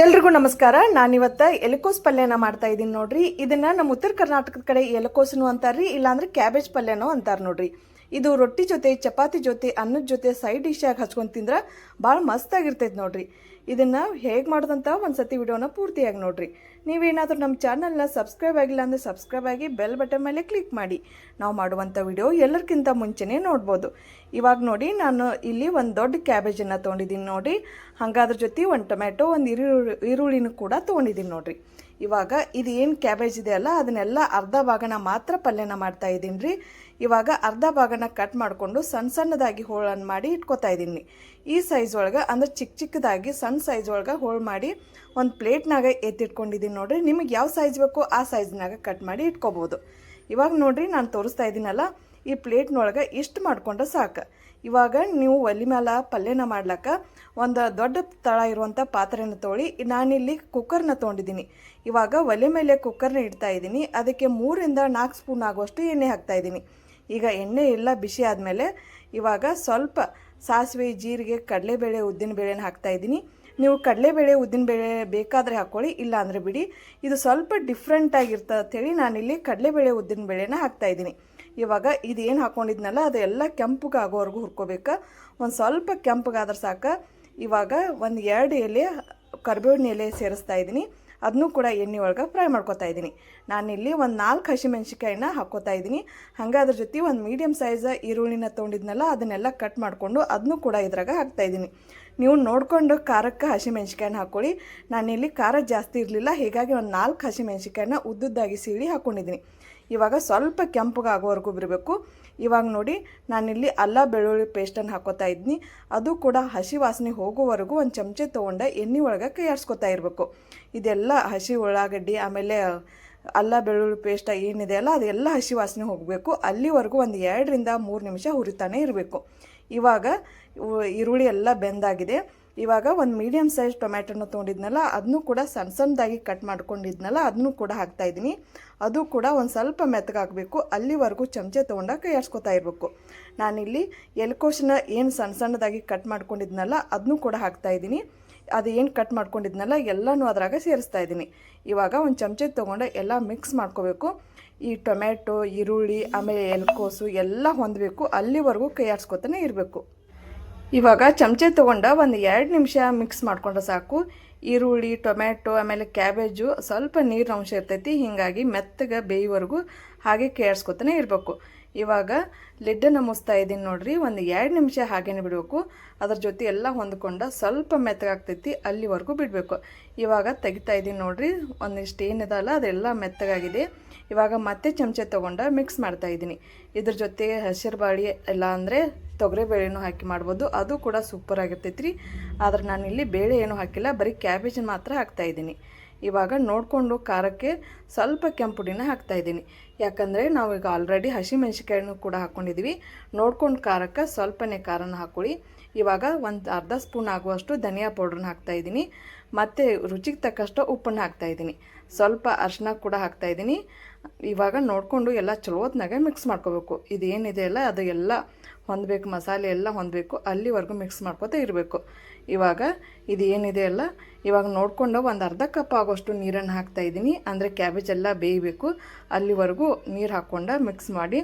ಎಲ್ರಿಗೂ ನಮಸ್ಕಾರ. ನಾನಿವತ್ತ ಎಲೆಕೋಸ್ ಪಲ್ಯನ ಮಾಡ್ತಾ ಇದ್ದೀನಿ ನೋಡ್ರಿ. ಇದನ್ನ ನಮ್ಮ ಉತ್ತರ ಕರ್ನಾಟಕದ ಕಡೆ ಎಲೆಕೋಸನು ಅಂತಾರ್ರಿ, ಇಲ್ಲಾಂದ್ರೆ ಕ್ಯಾಬೇಜ್ ಪಲ್ಯನೋ ಅಂತಾರ ನೋಡ್ರಿ. ಇದು ರೊಟ್ಟಿ ಜೊತೆ, ಚಪಾತಿ ಜೊತೆ, ಅನ್ನದ ಜೊತೆ ಸೈಡ್ ಡಿಶ್ ಆಗಿ ಹಚ್ಕೊಂಡು ತಿಂದ್ರೆ ಭಾಳ ಮಸ್ತ್ ಆಗಿರ್ತೈತೆ ನೋಡ್ರಿ. ಇದನ್ನು ಹೇಗೆ ಮಾಡೋದಂತ ಒಂದು ಸತಿ ವಿಡಿಯೋನ ಪೂರ್ತಿಯಾಗಿ ನೋಡ್ರಿ. ನೀವೇನಾದರೂ ನಮ್ಮ ಚಾನಲ್ನ ಸಬ್ಸ್ಕ್ರೈಬ್ ಆಗಿಲ್ಲ ಅಂದರೆ ಸಬ್ಸ್ಕ್ರೈಬ್ ಆಗಿ ಬೆಲ್ ಬಟನ್ ಮೇಲೆ ಕ್ಲಿಕ್ ಮಾಡಿ. ನಾವು ಮಾಡುವಂಥ ವಿಡಿಯೋ ಎಲ್ಲರಿಗಿಂತ ಮುಂಚೆನೇ ನೋಡ್ಬೋದು. ಇವಾಗ ನೋಡಿ, ನಾನು ಇಲ್ಲಿ ಒಂದು ದೊಡ್ಡ ಕ್ಯಾಬೇಜನ್ನು ತೊಗೊಂಡಿದ್ದೀನಿ ನೋಡಿರಿ. ಹಾಗಾದ್ರ ಜೊತೆ ಒಂದು ಟೊಮ್ಯಾಟೊ, ಒಂದು ಈರುಳ್ಳಿನೂ ಕೂಡ ತೊಗೊಂಡಿದ್ದೀನಿ ನೋಡಿರಿ. ಇವಾಗ ಇದು ಏನು ಕ್ಯಾಬೇಜ್ ಇದೆ ಅಲ್ಲ, ಅದನ್ನೆಲ್ಲ ಅರ್ಧ ಭಾಗನ ಮಾತ್ರ ಪಲ್ಯನ ಮಾಡ್ತಾ ಇದ್ದೀನಿ ರೀ. ಇವಾಗ ಅರ್ಧ ಭಾಗನ ಕಟ್ ಮಾಡಿಕೊಂಡು ಸಣ್ಣ ಸಣ್ಣದಾಗಿ ಹೋಳನ್ನು ಮಾಡಿ ಇಟ್ಕೊತಾ ಇದ್ದೀನಿ. ಈ ಸೈಜ್ ಒಳಗೆ ಅಂದ್ರೆ ಚಿಕ್ಕದಾಗಿ ಸಣ್ಣ ಸೈಜ್ ಒಳಗೆ ಹೋಳು ಮಾಡಿ ಒಂದು ಪ್ಲೇಟ್ನಾಗ ಎತ್ತಿಟ್ಕೊಂಡಿದ್ದೀನಿ ನೋಡಿರಿ. ನಿಮಗೆ ಯಾವ ಸೈಜ್ ಬೇಕೋ ಆ ಸೈಜ್ನಾಗ ಕಟ್ ಮಾಡಿ ಇಟ್ಕೋಬೋದು. ಇವಾಗ ನೋಡಿರಿ, ನಾನು ತೋರಿಸ್ತಾ ಇದ್ದೀನಲ್ಲ, ಈ ಪ್ಲೇಟ್ನೊಳಗೆ ಇಷ್ಟು ಮಾಡ್ಕೊಂಡ್ರೆ ಸಾಕು. ಇವಾಗ ನೀವು ಒಲೆ ಮೇಲೆ ಪಲ್ಯನ ಮಾಡ್ಲಿಕ್ಕೆ ಒಂದು ದೊಡ್ಡ ತಳ ಇರುವಂಥ ಪಾತ್ರೆನ ತೊಗೊಳ್ಳಿ. ನಾನಿಲ್ಲಿ ಕುಕ್ಕರ್ನ ತೊಗೊಂಡಿದ್ದೀನಿ. ಇವಾಗ ಒಲೆ ಮೇಲೆ ಕುಕ್ಕರ್ನ ಇಡ್ತಾ ಇದ್ದೀನಿ. ಅದಕ್ಕೆ 3 ಇಂದ 4 ಸ್ಪೂನ್ ಆಗುವಷ್ಟು ಎಣ್ಣೆ ಹಾಕ್ತಾಯಿದ್ದೀನಿ. ಈಗ ಎಣ್ಣೆ ಎಲ್ಲ ಬಿಸಿ ಆದಮೇಲೆ ಇವಾಗ ಸ್ವಲ್ಪ ಸಾಸಿವೆ, ಜೀರಿಗೆ, ಕಡಲೆಬೇಳೆ, ಉದ್ದಿನಬೇಳೆನ ಹಾಕ್ತಾಯಿದ್ದೀನಿ. ನೀವು ಕಡಲೆಬೇಳೆ, ಉದ್ದಿನಬೇಳೆ ಬೇಕಾದರೆ ಹಾಕ್ಕೊಳ್ಳಿ, ಇಲ್ಲ ಅಂದರೆ ಬಿಡಿ. ಇದು ಸ್ವಲ್ಪ ಡಿಫ್ರೆಂಟಾಗಿರ್ತದೆ ಅಂಥೇಳಿ ನಾನಿಲ್ಲಿ ಕಡಲೆಬೇಳೆ, ಉದ್ದಿನಬೇಳೆನ ಹಾಕ್ತಾಯಿದ್ದೀನಿ. ಇವಾಗ ಇದೇನು ಹಾಕ್ಕೊಂಡಿದ್ನಲ್ಲ ಅದು ಎಲ್ಲ ಕೆಂಪಗೆ ಆಗೋವರೆಗೂ ಹುರ್ಕೋಬೇಕು. ಒಂದು ಸ್ವಲ್ಪ ಕೆಂಪಗಾದ್ರೆ ಸಾಕು. ಇವಾಗ ಒಂದು 2 ಎಲೆ ಕರಿಬೇವಿನ ಎಲೆ ಸೇರಿಸ್ತಾ ಇದ್ದೀನಿ. ಅದನ್ನೂ ಕೂಡ ಎಣ್ಣೆ ಒಳಗೆ ಫ್ರೈ ಮಾಡ್ಕೊತಾ ಇದ್ದೀನಿ. ನಾನಿಲ್ಲಿ ಒಂದು 4 ಹಸಿಮೆಣ್ಸಿಕಾಯಿನ ಹಾಕ್ಕೋತಾ ಇದ್ದೀನಿ. ಹಾಗೆ ಅದ್ರ ಜೊತೆ ಒಂದು ಮೀಡಿಯಮ್ ಸೈಜ್ ಈರುಳ್ಳಿನ ತೊಗೊಂಡಿದ್ನಲ್ಲ, ಅದನ್ನೆಲ್ಲ ಕಟ್ ಮಾಡಿಕೊಂಡು ಅದನ್ನೂ ಕೂಡ ಇದ್ರಾಗ ಹಾಕ್ತಾಯಿದ್ದೀನಿ. ನೀವು ನೋಡಿಕೊಂಡು ಖಾರಕ್ಕೆ ಹಸಿಮೆಣ್ಸಿಕಾಯಿನ ಹಾಕ್ಕೊಳ್ಳಿ. ನಾನಿಲ್ಲಿ ಖಾರ ಜಾಸ್ತಿ ಇರಲಿಲ್ಲ, ಹೀಗಾಗಿ ಒಂದು 4 ಹಸಿಮೆಣ್ಸಿಕಾಯಿನ ಉದ್ದುದ್ದಾಗಿ ಸೀಳಿ ಹಾಕ್ಕೊಂಡಿದ್ದೀನಿ. ಇವಾಗ ಸ್ವಲ್ಪ ಕೆಂಪಗೆ ಆಗೋವರೆಗೂ ಬಿಡಬೇಕು. ಇವಾಗ ನೋಡಿ, ನಾನಿಲ್ಲಿ ಅಲ್ಲ ಬೆಳ್ಳುಳ್ಳಿ ಪೇಸ್ಟನ್ನು ಹಾಕ್ಕೋತಾ ಇದ್ದೀನಿ. ಅದು ಕೂಡ ಹಸಿ ವಾಸನೆ ಹೋಗೋವರೆಗೂ ಒಂದು ಚಮಚೆ ತೊಗೊಂಡು ಎಣ್ಣೆ ಒಳಗೆ ಕೈ ಆಡಿಸ್ಕೊತಾ ಇರಬೇಕು. ಇದೆಲ್ಲ ಹಸಿ ಉಳ್ಳಾಗಡ್ಡಿ, ಆಮೇಲೆ ಅಲ್ಲ ಬೆಳ್ಳುಳ್ಳಿ ಪೇಸ್ಟ್ ಏನಿದೆ ಅಲ್ಲ, ಅದೆಲ್ಲ ಹಸಿ ವಾಸನೆ ಹೋಗಬೇಕು. ಅಲ್ಲಿವರೆಗೂ ಒಂದು 2 ರಿಂದ 3 ನಿಮಿಷ ಹುರಿತಾನೆ ಇರಬೇಕು. ಇವಾಗ ಈರುಳ್ಳಿ ಎಲ್ಲ ಬೆಂದಾಗಿದೆ. ಇವಾಗ ಒಂದು ಮೀಡಿಯಮ್ ಸೈಜ್ ಟೊಮ್ಯಾಟೊನ ತೊಗೊಂಡಿದ್ನಲ್ಲ, ಅದನ್ನೂ ಕೂಡ ಸಣ್ಣ ಸಣ್ಣದಾಗಿ ಕಟ್ ಮಾಡ್ಕೊಂಡಿದ್ನಲ್ಲ, ಅದನ್ನೂ ಕೂಡ ಹಾಕ್ತಾಯಿದ್ದೀನಿ. ಅದು ಕೂಡ ಒಂದು ಸ್ವಲ್ಪ ಮೆತ್ತಗಾಗಬೇಕು. ಅಲ್ಲಿವರೆಗೂ ಚಮಚೆ ತೊಗೊಂಡಾಗ ಕೈ ಆಡಿಸ್ಕೊತಾ ಇರಬೇಕು. ನಾನಿಲ್ಲಿ ಎಲೆಕೋಸನ್ನ ಏನು ಸಣ್ಣ ಸಣ್ಣದಾಗಿ ಕಟ್ ಮಾಡ್ಕೊಂಡಿದ್ನಲ್ಲ, ಅದನ್ನೂ ಕೂಡ ಹಾಕ್ತಾಯಿದ್ದೀನಿ. ಅದು ಏನು ಕಟ್ ಮಾಡ್ಕೊಂಡಿದ್ನಲ್ಲ ಎಲ್ಲನೂ ಅದ್ರಾಗ ಸೇರಿಸ್ತಾ ಇದ್ದೀನಿ. ಇವಾಗ ಒಂದು ಚಮಚೆ ತೊಗೊಂಡು ಎಲ್ಲ ಮಿಕ್ಸ್ ಮಾಡ್ಕೋಬೇಕು. ಈ ಟೊಮ್ಯಾಟೊ, ಈರುಳ್ಳಿ, ಆಮೇಲೆ ಎಲೆಕೋಸು ಎಲ್ಲ ಹೊಂದಬೇಕು. ಅಲ್ಲಿವರೆಗೂ ಕೈ ಆಡಿಸ್ಕೊತಾನೆ ಇರಬೇಕು. ಇವಾಗ ಚಮಚೆ ತೊಗೊಂಡು ಒಂದು 2 ನಿಮಿಷ ಮಿಕ್ಸ್ ಮಾಡ್ಕೊಂಡ್ರೆ ಸಾಕು. ಈರುಳ್ಳಿ, ಟೊಮ್ಯಾಟೊ, ಆಮೇಲೆ ಕ್ಯಾಬೇಜು ಸ್ವಲ್ಪ ನೀರಿನ ಅಂಶ ಇರ್ತೈತಿ, ಹೀಗಾಗಿ ಮೆತ್ತಗೆ ಬೇಯುವರೆಗೂ ಹಾಗೆ ಕೇಳಿಸ್ಕೊತಾನೆ ಇರಬೇಕು. ಇವಾಗ ಲಿಡ್ಡನ್ನು ಮುಚ್ತಾ ಇದ್ದೀನಿ ನೋಡಿರಿ. ಒಂದು 2 ನಿಮಿಷ ಹಾಗೇನೆ ಬಿಡಬೇಕು. ಅದ್ರ ಜೊತೆ ಎಲ್ಲ ಹೊಂದ್ಕೊಂಡು ಸ್ವಲ್ಪ ಮೆತ್ತಗಾಗ್ತೈತಿ, ಅಲ್ಲಿವರೆಗೂ ಬಿಡಬೇಕು. ಇವಾಗ ತೆಗಿತಾ ಇದ್ದೀನಿ ನೋಡಿರಿ. ಒಂದಿಷ್ಟು ಏನಿದಲ್ಲ ಅದೆಲ್ಲ ಮೆತ್ತಗಾಗಿದೆ. ಇವಾಗ ಮತ್ತೆ ಚಮಚೆ ತೊಗೊಂಡು ಮಿಕ್ಸ್ ಮಾಡ್ತಾ ಇದ್ದೀನಿ. ಇದ್ರ ಜೊತೆ ಹಸಿರು ಬಾಳೆ ಇಲ್ಲ ಅಂದರೆ ತೊಗರಿಬೇಳೆನೂ ಹಾಕಿ ಮಾಡ್ಬೋದು, ಅದು ಕೂಡ ಸೂಪರ್ ಆಗಿರ್ತೈತಿ ರೀ. ಆದ್ರೆ ನಾನಿಲ್ಲಿ ಬೇಳೆ ಏನೂ ಹಾಕಿಲ್ಲ, ಬರೀ ಕ್ಯಾಬೇಜನ್ನು ಮಾತ್ರ ಹಾಕ್ತಾಯಿದ್ದೀನಿ. ಇವಾಗ ನೋಡಿಕೊಂಡು ಖಾರಕ್ಕೆ ಸ್ವಲ್ಪ ಕೆಂಪುಡಿನ ಹಾಕ್ತಾಯಿದ್ದೀನಿ. ಯಾಕಂದರೆ ನಾವೀಗ ಆಲ್ರೆಡಿ ಹಸಿಮೆಣ್ಸಿಕಾಯಿನೂ ಕೂಡ ಹಾಕ್ಕೊಂಡಿದ್ದೀವಿ. ನೋಡ್ಕೊಂಡು ಖಾರಕ್ಕೆ ಸ್ವಲ್ಪನೇ ಖಾರನ ಹಾಕ್ಕೊಳ್ಳಿ. ಇವಾಗ ಒಂದು ಅರ್ಧ ಸ್ಪೂನ್ ಆಗುವಷ್ಟು ಧನಿಯಾ ಪೌಡ್ರನ್ನ ಹಾಕ್ತಾಯಿದ್ದೀನಿ. ಮತ್ತು ರುಚಿಗೆ ತಕ್ಕಷ್ಟು ಉಪ್ಪನ್ನು ಹಾಕ್ತಾಯಿದ್ದೀನಿ. ಸ್ವಲ್ಪ ಅರಿಶಿನ ಕೂಡ ಹಾಕ್ತಾಯಿದ್ದೀನಿ. ಇವಾಗ ನೋಡಿಕೊಂಡು ಎಲ್ಲ ಚಲೋತ್ನಾಗೆ ಮಿಕ್ಸ್ ಮಾಡ್ಕೋಬೇಕು. ಇದೇನಿದೆ ಅಲ್ಲ ಅದು ಎಲ್ಲ ಹೊಂದಬೇಕು, ಮಸಾಲೆ ಎಲ್ಲ ಹೊಂದಬೇಕು, ಅಲ್ಲಿವರೆಗೂ ಮಿಕ್ಸ್ ಮಾಡ್ಕೊತಾ ಇರಬೇಕು. ಇವಾಗ ಇದು ಏನಿದೆ ಅಲ್ಲ, ಇವಾಗ ನೋಡಿಕೊಂಡು ಒಂದು ಅರ್ಧ ಕಪ್ ಆಗೋಷ್ಟು ನೀರನ್ನು ಹಾಕ್ತಾಯಿದ್ದೀನಿ. ಅಂದರೆ ಕ್ಯಾಬೇಜ್ ಎಲ್ಲ ಬೇಯಬೇಕು, ಅಲ್ಲಿವರೆಗೂ ನೀರು ಹಾಕ್ಕೊಂಡು ಮಿಕ್ಸ್ ಮಾಡಿ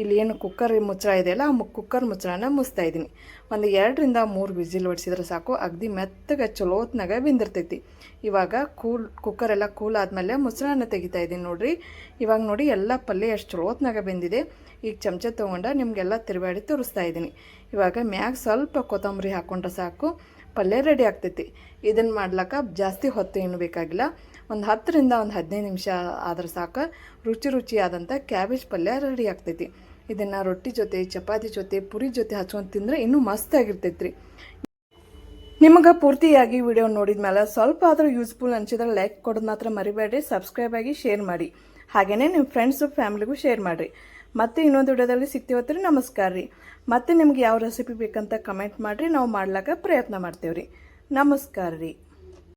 ಇಲ್ಲಿ ಏನು ಕುಕ್ಕರ್ ಮುಚ್ಚಳ ಇದೆಯಲ್ಲ, ಆ ಕುಕ್ಕರ್ ಮುಚ್ಚಳನ ಮುಚ್ತಾಯಿದ್ದೀನಿ. ಒಂದು 2 ರಿಂದ 3 ವಿಸಿಲ್ ಹೊಡಿಸಿದ್ರೆ ಸಾಕು. ಅಗದಿ ಮೆತ್ತಗೆ ಚಲೋತ್ನಾಗ ಬೆಂದಿರ್ತೈತಿ. ಇವಾಗ ಕುಕ್ಕರ್ ಎಲ್ಲ ಕೂಲ್ ಆದಮೇಲೆ ಮುಚ್ಚಳನ ತೆಗಿತಾ ಇದ್ದೀನಿ ನೋಡಿರಿ. ಇವಾಗ ನೋಡಿ ಎಲ್ಲ ಪಲ್ಯ ಎಷ್ಟು ಚಲೋತ್ನಾಗ ಬೆಂದಿದೆ. ಈಗ ಚಮಚೆ ತೊಗೊಂಡು ನಿಮಗೆಲ್ಲ ತಿರುವಾಡಿ ತೋರಿಸ್ತಾ ಇದ್ದೀನಿ. ಇವಾಗ ಮ್ಯಾಗ ಸ್ವಲ್ಪ ಕೊತ್ತಂಬರಿ ಹಾಕ್ಕೊಂಡ್ರೆ ಸಾಕು, ಪಲ್ಯ ರೆಡಿ ಆಗ್ತೈತಿ. ಇದನ್ನು ಮಾಡ್ಲಿಕ್ಕೆ ಜಾಸ್ತಿ ಹೊತ್ತು ಏನು ಬೇಕಾಗಿಲ್ಲ. ಒಂದು 10 ರಿಂದ 15 ನಿಮಿಷ ಆದ್ರೆ ಸಾಕು. ರುಚಿಯಾದಂಥ ಕ್ಯಾಬೇಜ್ ಪಲ್ಯ ರೆಡಿ ಆಗ್ತೈತಿ. ಇದನ್ನು ರೊಟ್ಟಿ ಜೊತೆ, ಚಪಾತಿ ಜೊತೆ, ಪುರಿ ಜೊತೆ ಹಚ್ಕೊಂಡು ತಿಂದರೆ ಇನ್ನೂ ಮಸ್ತಾಗಿರ್ತೈತಿ ರೀ. ನಿಮಗೆ ಪೂರ್ತಿಯಾಗಿ ವಿಡಿಯೋ ನೋಡಿದ ಮೇಲೆ ಸ್ವಲ್ಪ ಆದರೂ ಯೂಸ್ಫುಲ್ ಅನಿಸಿದ್ರೆ ಲೈಕ್ ಕೊಡೋದು ಮಾತ್ರ ಮರಿಬೇಡ್ರಿ. ಸಬ್ಸ್ಕ್ರೈಬ್ ಆಗಿ ಶೇರ್ ಮಾಡಿ. ಹಾಗೆಯೇ ನಿಮ್ಮ ಫ್ರೆಂಡ್ಸು ಫ್ಯಾಮಿಲಿಗೂ ಶೇರ್ ಮಾಡಿರಿ. ಮತ್ತೆ ಇನ್ನೊಂದು ವಿಡಿಯೋದಲ್ಲಿ ಸಿಗ್ತೀವತ್ರಿ. ನಮಸ್ಕಾರ ರೀ. ಮತ್ತೆ ನಿಮ್ಗೆ ಯಾವ ರೆಸಿಪಿ ಬೇಕಂತ ಕಮೆಂಟ್ ಮಾಡಿರಿ, ನಾವು ಮಾಡ್ಲಿಕ್ಕೆ ಪ್ರಯತ್ನ ಮಾಡ್ತೇವೆ ರೀ. ನಮಸ್ಕಾರ ರೀ.